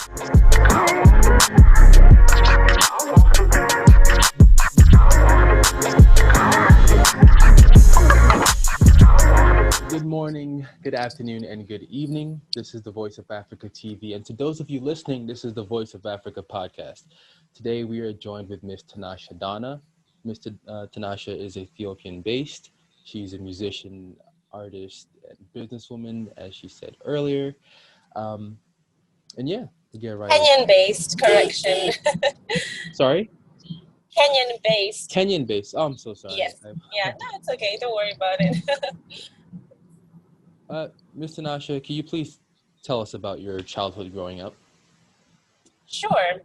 Good morning, good afternoon, and good evening. This is the Voice of Africa TV. And to those of you listening, this is the Voice of Africa podcast. Today we are joined with Miss Tanasha Donna. Tanasha is Ethiopian-based. She's a musician, artist, and businesswoman, as she said earlier. And yeah, to get right. Kenyan-based, correction. Sorry? Kenyan-based. Kenyan-based. Oh, I'm so sorry. Yes. Yeah, no, it's okay. Don't worry about it. Ms. Tanasha, can you please tell us about your childhood growing up? Sure.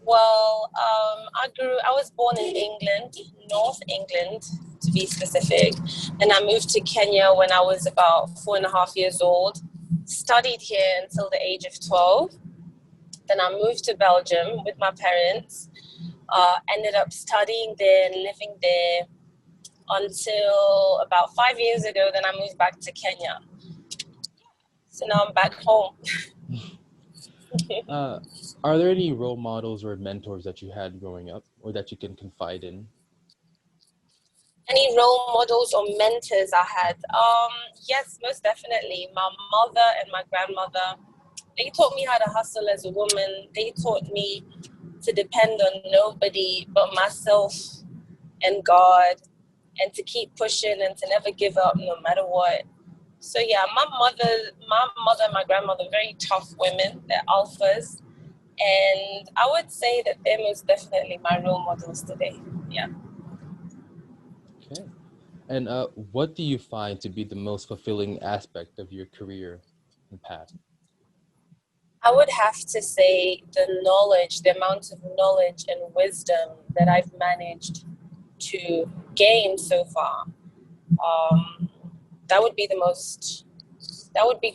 Well, I was born in England, North England, to be specific. And I moved to Kenya when I was about 4.5 years old. Studied here until the age of 12. Then I moved to Belgium with my parents. Ended up studying there and living there until about 5 years ago. Then I moved back to Kenya. So now I'm back home. Are there any role models or mentors that you had growing up or that you can confide in? Any role models or mentors I had? Yes, most definitely. My mother and my grandmother, they taught me how to hustle as a woman. They taught me to depend on nobody but myself and God, and to keep pushing and to never give up no matter what. So yeah, my mother and my grandmother, very tough women. They're alphas. And I would say that they're most definitely my role models today. Yeah. Okay. And what do you find to be the most fulfilling aspect of your career and path? I would have to say the amount of knowledge and wisdom that I've managed to gain so far. That would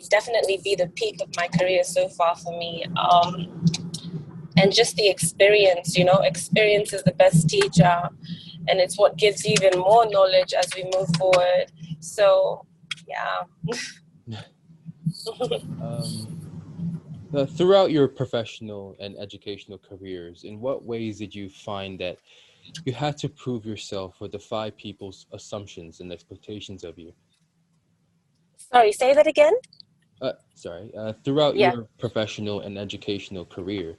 definitely be the peak of my career so far for me. And just the experience, experience is the best teacher, and it's what gives you even more knowledge as we move forward. So, yeah. Throughout your professional and educational careers, in what ways did you find that you had to prove yourself or defy people's assumptions and expectations of you? Sorry, say that again? Throughout your professional and educational career,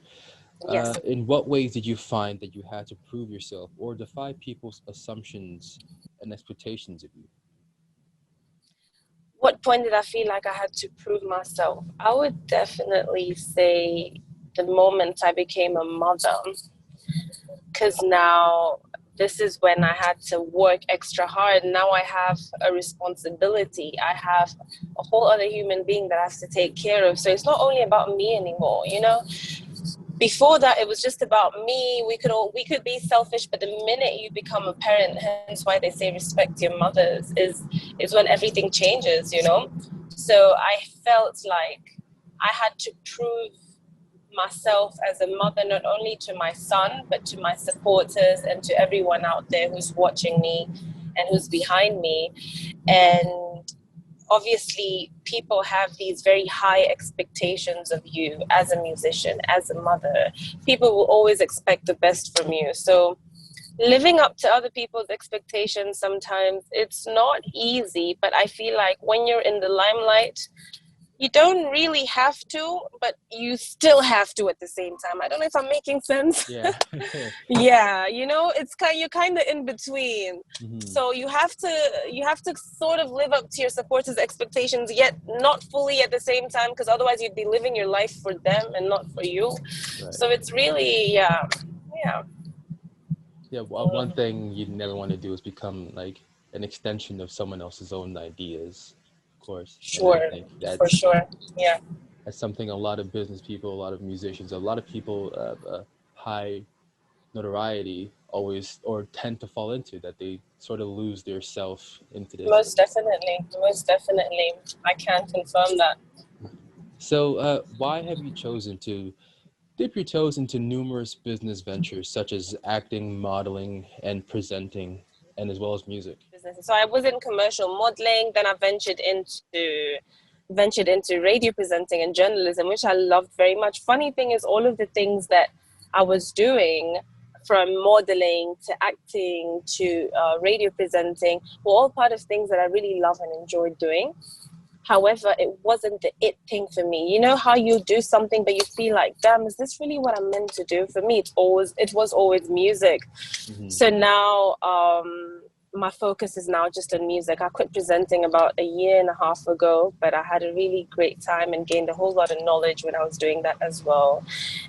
yes. In what ways did you find that you had to prove yourself or defy people's assumptions and expectations of you? What point did I feel like I had to prove myself? I would definitely say the moment I became a mother, because now this is when I had to work extra hard. Now I have a responsibility. I have a whole other human being that I have to take care of. So it's not only about me anymore, Before that, it was just about me. We could be selfish, but the minute you become a parent, hence why they say respect your mothers, is when everything changes, So I felt like I had to prove myself as a mother, not only to my son, but to my supporters and to everyone out there who's watching me and who's behind me. And obviously, people have these very high expectations of you as a musician, as a mother. People will always expect the best from you. So living up to other people's expectations, sometimes it's not easy, but I feel like when you're in the limelight, you don't really have to, but you still have to at the same time. I don't know if I'm making sense. Yeah. Yeah, you're kind of in between. Mm-hmm. So you have to sort of live up to your supporters' expectations, yet not fully at the same time, because otherwise you'd be living your life for them and not for you. Right. So it's really, yeah. Yeah, well, one thing you never want to do is become like an extension of someone else's own ideas. Course. Sure, for sure. Yeah. That's something a lot of business people, a lot of musicians, a lot of people high notoriety always or tend to fall into, that they sort of lose their self into this. Most definitely. I can confirm that. So why have you chosen to dip your toes into numerous business ventures such as acting, modeling, and presenting, and as well as music? So I was in commercial modeling, then I ventured into ventured into radio presenting and journalism, which I loved very much. Funny thing is, all of the things that I was doing, from modeling to acting to radio presenting, were all part of things that I really love and enjoyed doing. However, it wasn't the it thing for me. You know how you do something, but you feel like, damn, is this really what I'm meant to do? For me, it was always music. Mm-hmm. So now my focus is now just on music. I quit presenting about a year and a half ago, but I had a really great time and gained a whole lot of knowledge when I was doing that as well.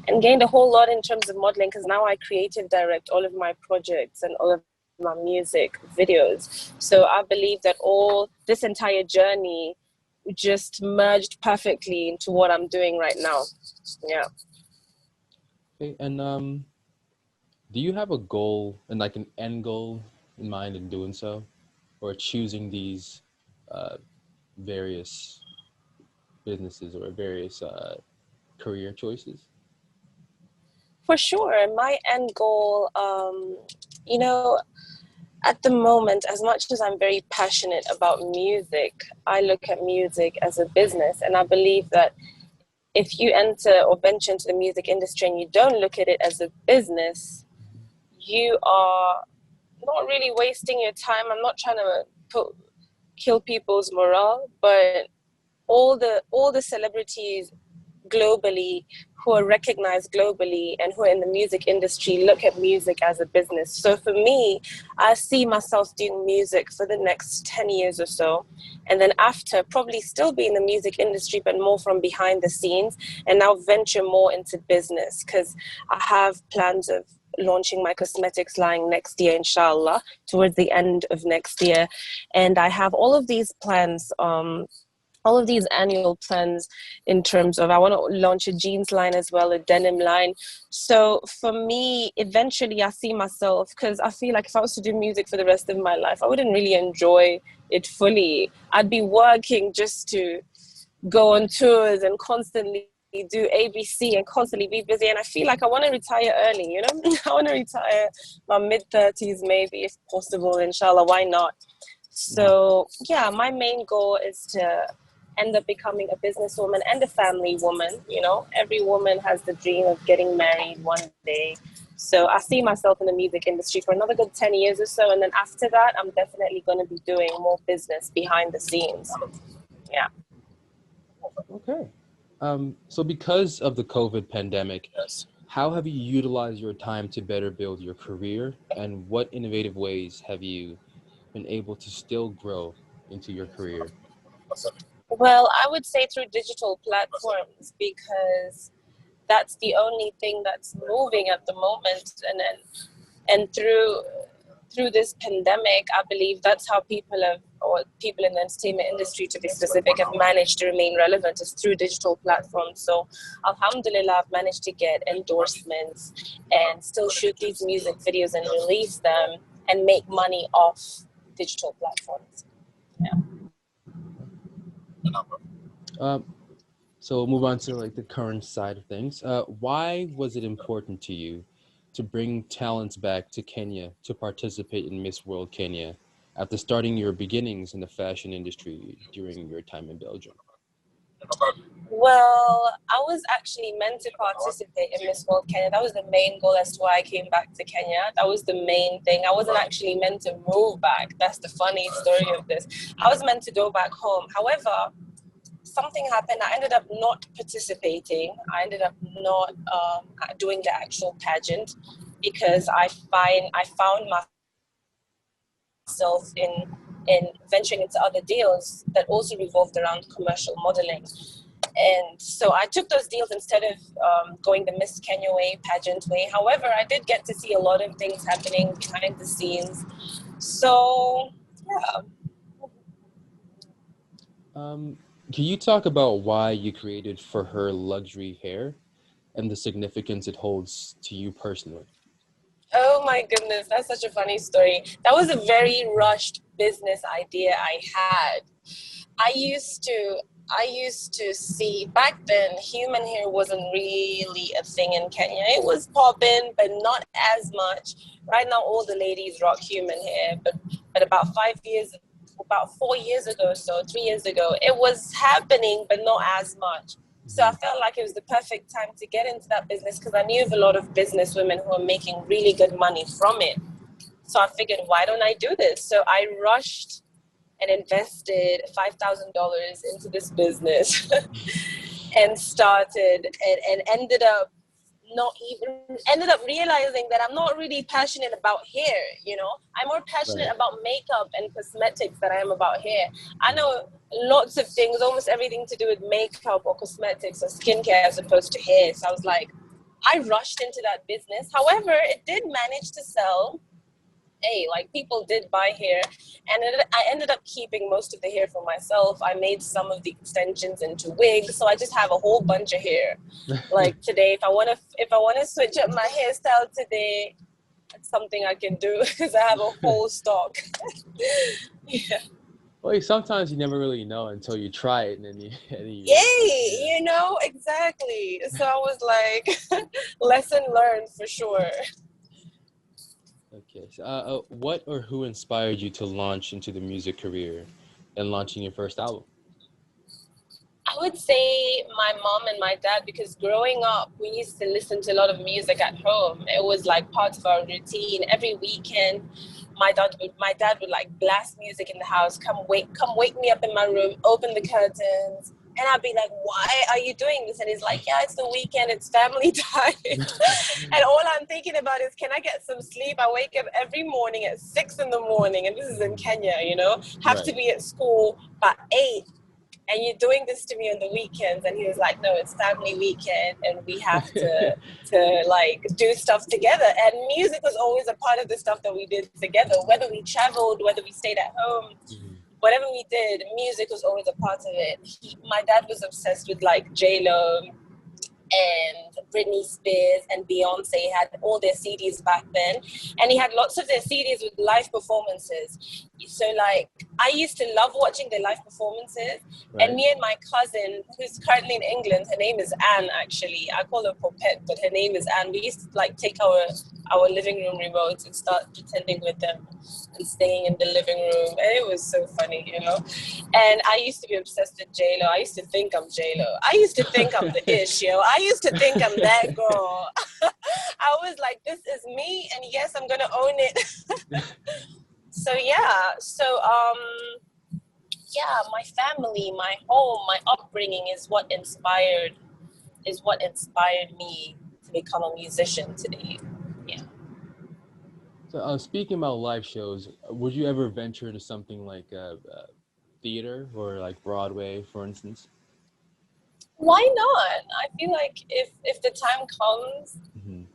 And gained a whole lot in terms of modeling, because now I creative direct all of my projects and all of my music videos. So I believe that all this entire journey just merged perfectly into what I'm doing right now. Yeah. Okay, and do you have a goal and like an end goal in mind in doing so, or choosing these various businesses or various career choices? For sure. My end goal, you know, at the moment, as much as I'm very passionate about music, I look at music as a business. And I believe that if you enter or venture into the music industry and you don't look at it as a business, you are not really wasting your time. I'm not trying to kill people's morale, but all the celebrities globally who are recognized globally and who are in the music industry look at music as a business. So for me, I see myself doing music for the next 10 years or so. And then after, probably still be in the music industry, but more from behind the scenes, and now venture more into business, because I have plans of launching my cosmetics line next year, inshallah, towards the end of next year. And I have all of these plans, all of these annual plans in terms of, I want to launch a jeans line as well, a denim line. So for me, eventually I see myself, because I feel like if I was to do music for the rest of my life, I wouldn't really enjoy it fully. I'd be working just to go on tours and constantly do ABC and constantly be busy. And I feel like I want to retire early, you know? I want to retire my mid-30s maybe, if possible, inshallah, why not? So yeah, my main goal is to end up becoming a businesswoman and a family woman. You know, every woman has the dream of getting married one day. So I see myself in the music industry for another good 10 years or so. And then after that, I'm definitely going to be doing more business behind the scenes. Yeah. Okay. So because of the COVID pandemic, how have you utilized your time to better build your career? And what innovative ways have you been able to still grow into your career? Well, I would say through digital platforms, because that's the only thing that's moving at the moment. And through this pandemic, I believe that's how people in the entertainment industry, to be specific, have managed to remain relevant, is through digital platforms. So alhamdulillah, I've managed to get endorsements and still shoot these music videos and release them and make money off digital platforms. Yeah. So we'll move on to like the current side of things. Why was it important to you to bring talents back to Kenya to participate in Miss World Kenya after starting your beginnings in the fashion industry during your time in Belgium? Well, I was actually meant to participate in Miss World Kenya. That was the main goal as to why I came back to Kenya. That was the main thing. I wasn't actually meant to move back. That's the funny story of this. I was meant to go back home. However, something happened. I ended up not participating. I ended up not doing the actual pageant, because I found myself in venturing into other deals that also revolved around commercial modeling. And so I took those deals instead of going the Miss Kenya way, pageant way. However, I did get to see a lot of things happening behind the scenes. So, yeah. Can you talk about why you created For Her luxury hair and the significance it holds to you personally? Oh my goodness, that's such a funny story. That was a very rushed business idea I had. I used to see, back then, human hair wasn't really a thing in Kenya. It was popping, but not as much. Right now, all the ladies rock human hair, but about 5 years about 4 years ago, so 3 years ago, it was happening, but not as much. So I felt like it was the perfect time to get into that business because I knew of a lot of business women who are making really good money from it. So I figured, why don't I do this? So I rushed and invested $5,000 into this business and started and ended up realizing that I'm not really passionate about hair, you know. I'm more passionate about makeup and cosmetics than I am about hair. I know lots of things, almost everything to do with makeup or cosmetics or skincare as opposed to hair. So I was like, I rushed into that business. However, it did manage to sell. Hey, like people did buy hair, and I ended up keeping most of the hair for myself. I made some of the extensions into wigs, so I just have a whole bunch of hair. Like today, if I want to switch up my hairstyle today, it's something I can do because I have a whole stock. Yeah. Well, sometimes you never really know until you try it, and then you know, exactly. So I was like, lesson learned for sure. Okay, so what or who inspired you to launch into the music career and launching your first album? I would say my mom and my dad, because growing up, we used to listen to a lot of music at home. It was like part of our routine. Every weekend, my dad would like blast music in the house. Come wake me up in my room, open the curtains. And I'd be like, why are you doing this? And he's like, yeah, it's the weekend, it's family time. And all I'm thinking about is, can I get some sleep? I wake up every morning at 6 a.m. and this is in Kenya, you know, have to be at school by 8. And you're doing this to me on the weekends. And he was like, no, it's family weekend and we have to like do stuff together. And music was always a part of the stuff that we did together, whether we traveled, whether we stayed at home. Whatever we did, music was always a part of it. My dad was obsessed with like J-Lo and Britney Spears and Beyonce. He had all their CDs back then, and he had lots of their CDs with live performances. So like I used to love watching their live performances. And me and my cousin, who's currently in England, her name is Anne actually. I call her Popette, but her name is Anne. We used to like take our living room remotes and start pretending with them and singing in the living room, and it was so funny, you know. And I used to be obsessed with J-Lo. I used to think I'm J-Lo. I used to think I'm the ish, yo. I used to think I'm that girl. I was like, this is me, and yes, I'm gonna own it. So my family, my home, my upbringing is what inspired me to become a musician today. Yeah. So speaking about live shows, would you ever venture into something like theater or like Broadway, for instance? Why not? I feel like if the time comes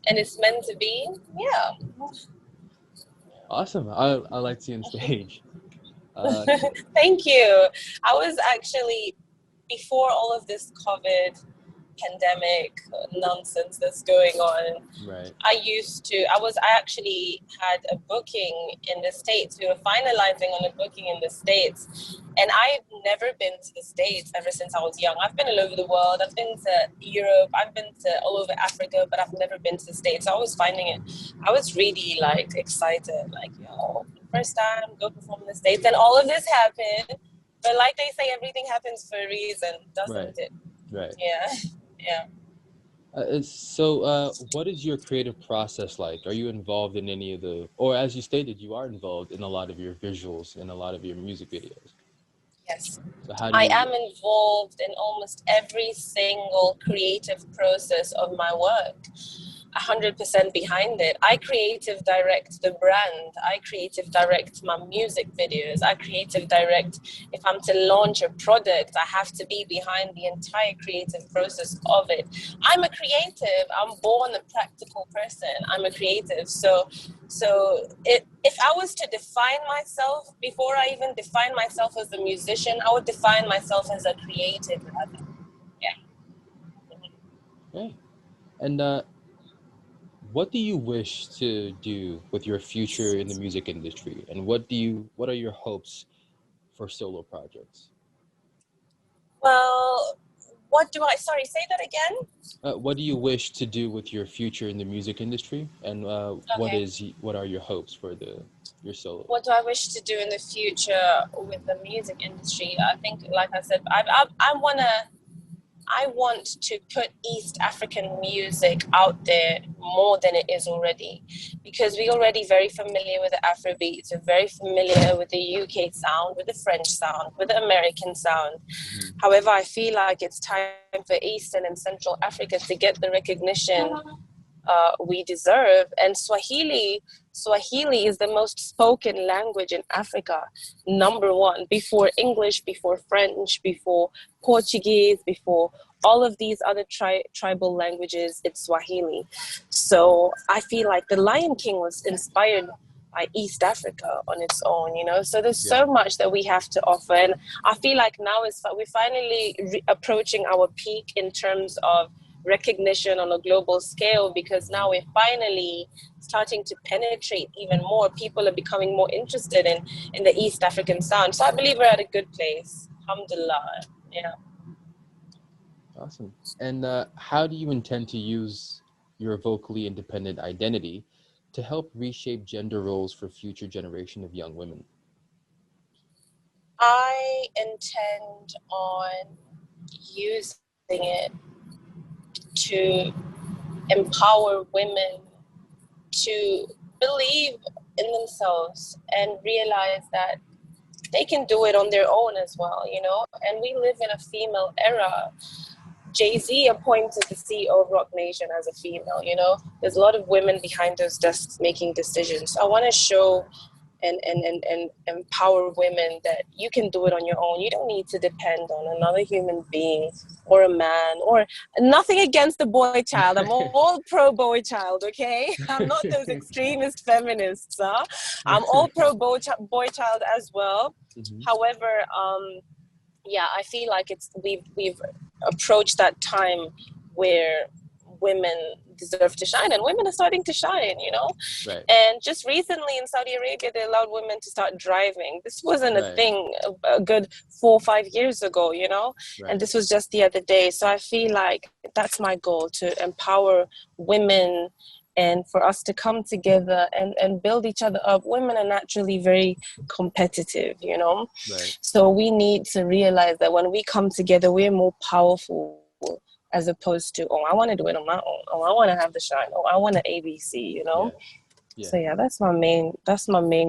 and it's meant to be, yeah. Awesome. I like seeing stage. Thank you. I was actually, before all of this COVID pandemic nonsense that's going on, I actually had a booking in the States. We were finalizing on a booking in the States, and I've never been to the States ever since I was young. I've been all over the world. I've been to Europe, I've been to all over Africa, but I've never been to the States. So I was really like excited, like, yo, first time go perform in the States, and all of this happened. But like they say, everything happens for a reason, doesn't it? Right. Yeah. So what is your creative process like? Are you involved in any of or as you stated, you are involved in a lot of your visuals and a lot of your music videos? Yes. So I am involved in almost every single creative process of my work. 100% behind it. I creative direct the brand. I creative direct my music videos. I creative direct, if I'm to launch a product, I have to be behind the entire creative process of it. I'm a creative. I'm born a practical person. I'm a creative. So if I was to define myself, before I even define myself as a musician, I would define myself as a creative. Yeah. Okay. And what do you wish to do with your future in the music industry? And what are your hopes for solo projects? Well, Sorry, say that again? What do you wish to do with your future in the music industry, and Okay. what are your hopes for your solo? What do I wish to do in the future with the music industry? I think, like I said, I want to put East African music out there more than it is already, because we're already very familiar with the Afrobeats. We're very familiar with the UK sound, with the French sound, with the American sound. Mm-hmm. However, I feel like it's time for Eastern and Central Africa to get the recognition we deserve. And Swahili is the most spoken language in Africa, number one, before English, before French, before Portuguese, before all of these other tribal languages. It's Swahili. So I feel like The Lion King was inspired by East Africa on its own, you know. So there's so much that we have to offer, and I feel like now we're finally approaching our peak in terms of recognition on a global scale, because now we're finally starting to penetrate even more. People are becoming more interested in the East African sound. So I believe we're at a good place. Alhamdulillah. Yeah. Awesome. And how do you intend to use your vocally independent identity to help reshape gender roles for future generation of young women? I intend on using it to empower women to believe in themselves and realize that they can do it on their own as well, you know. And we live in a female era. Jay-Z appointed the CEO of Rock Nation as a female, you know. There's a lot of women behind those desks making decisions. So I want to show and empower women that you can do it on your own. You don't need to depend on another human being or a man, or nothing against the boy child. I'm all pro boy child, okay? I'm not those extremist feminists, huh? I'm all pro boy child as well. Mm-hmm. However, yeah, I feel like we've approached that time where women deserve to shine, and women are starting to shine, you know. Right. And just recently in Saudi Arabia, they allowed women to start driving. This wasn't a thing a good 4 or 5 years ago, you know. Right. And this was just the other day. So I feel like that's my goal, to empower women and for us to come together and build each other up. Women are naturally very competitive, you know. Right. So we need to realize that when we come together, we're more powerful, as opposed to, oh, I want to do it on my own. Oh, I want to have the shine. Oh, I want an ABC, you know? Yeah. So yeah, that's my main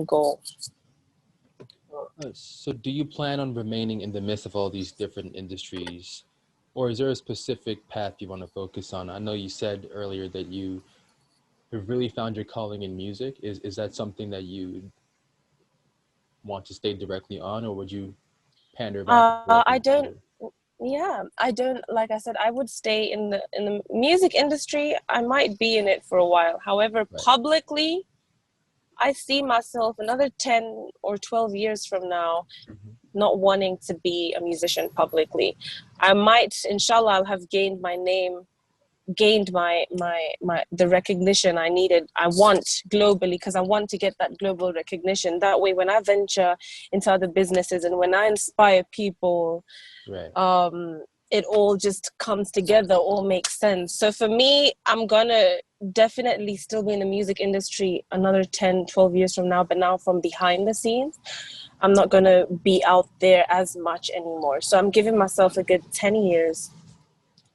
goal. So do you plan on remaining in the midst of all these different industries, or is there a specific path you want to focus on? I know you said earlier that you have really found your calling in music. Is that something that you want to stay directly on, or would you pander back? I don't, like I said, I would stay in the music industry. I might be in it for a while. However, publicly, I see myself another 10 or 12 years from now, not wanting to be a musician publicly. I might, inshallah, I'll have gained my name, gained the recognition I needed, I want globally, because I want to get that global recognition. That way, when I venture into other businesses and when I inspire people, it all just comes together, all makes sense. So for me, I'm gonna definitely still be in the music industry another 10, 12 years from now, but now from behind the scenes. I'm not gonna be out there as much anymore. So I'm giving myself a good 10 years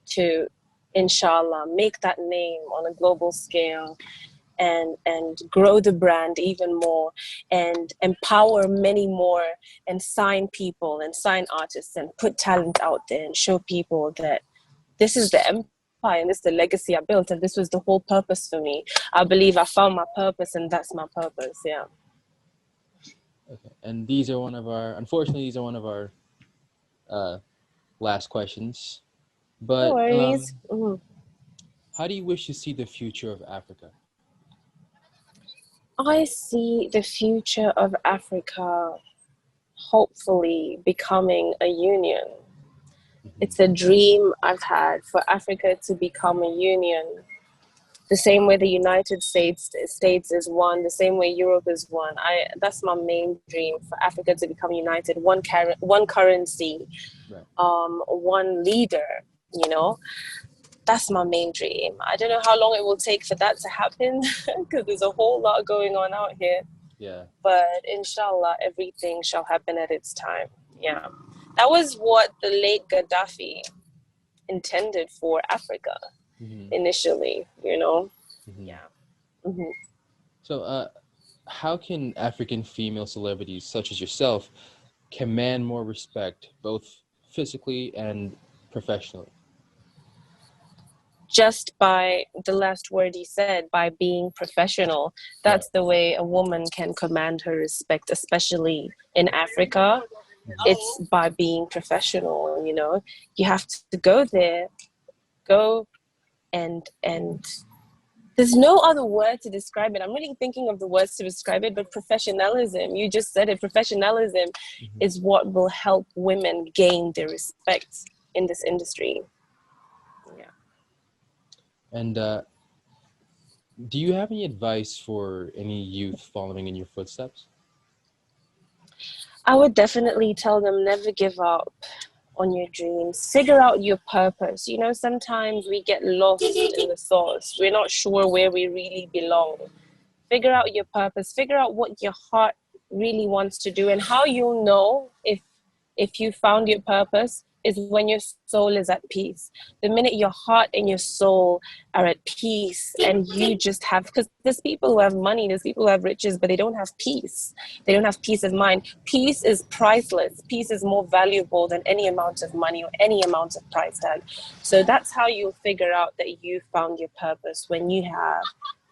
to, inshallah, make that name on a global scale and grow the brand even more and empower many more and sign people and sign artists and put talent out there and show people that this is the empire and this is the legacy I built, and this was the whole purpose for me. I believe I found my purpose, and that's my purpose. Yeah. Okay. And unfortunately, these are one of our last questions. But no worries. How do you wish to see the future of Africa? I see the future of Africa hopefully becoming a union. It's a dream I've had for Africa to become a union. The same way the United States is one, the same way Europe is one. That's my main dream, for Africa to become united, one currency, one leader. you know. That's my main dream. I don't know how long it will take for that to happen because there's a whole lot going on out here. Yeah. But inshallah, everything shall happen at its time. Yeah. That was what the late Gaddafi intended for Africa initially, you know. Yeah. So how can African female celebrities such as yourself command more respect, both physically and professionally? Just by the last word he said, by being professional. That's the way a woman can command her respect, especially in Africa. It's by being professional, you know. You have to go there, and there's no other word to describe it. I'm really thinking of the words to describe it, but professionalism, you just said it. Professionalism is what will help women gain their respect in this industry. Yeah. And do you have any advice for any youth following in your footsteps? I would definitely tell them never give up on your dreams. Figure out your purpose. You know, sometimes we get lost in the sauce. We're not sure where we really belong. Figure out your purpose. Figure out what your heart really wants to do, and how you'll know if you found your purpose is when your soul is at peace. The minute your heart and your soul are at peace, and you just have, because there's people who have money, there's people who have riches, but they don't have peace. They don't have peace of mind. Peace is priceless. Peace is more valuable than any amount of money or any amount of price tag. So that's how you'll figure out that you found your purpose, when you have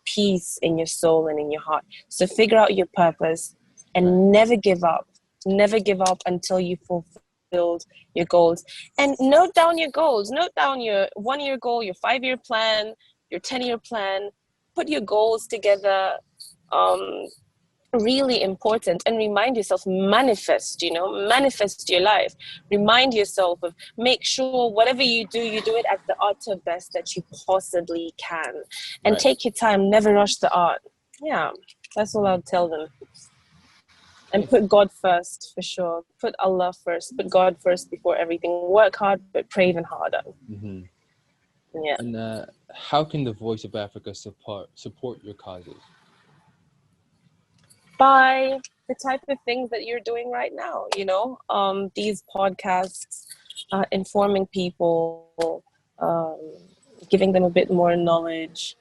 peace in your soul and in your heart. So figure out your purpose and never give up. Never give up until you fulfilled your goals. And note down your goals. Note down your 1-year goal, your 5-year plan, your 10-year plan. Put your goals together. Really important. And remind yourself, manifest your life. Remind yourself of, make sure whatever you do it at the utter best that you possibly can. And take your time, never rush the art. Yeah, that's all I'll tell them. And put God first, for sure. Put Allah first. Put God first before everything. Work hard, but pray even harder. Yeah. And how can the Voice of Africa support your causes? By the type of things that you're doing right now, you know, these podcasts, informing people, giving them a bit more knowledge.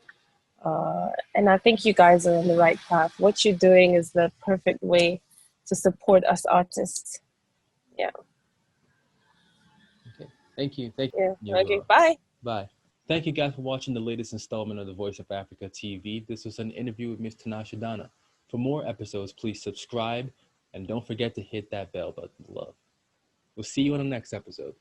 And I think you guys are on the right path. What you're doing is the perfect way to support us artists. Yeah. Okay. Thank you. Thank you. Yeah. Okay. Bye. Bye. Thank you guys for watching the latest installment of the Voice of Africa TV. This was an interview with Ms. Tanasha Donna. For more episodes, please subscribe and don't forget to hit that bell button below. We'll see you on the next episode.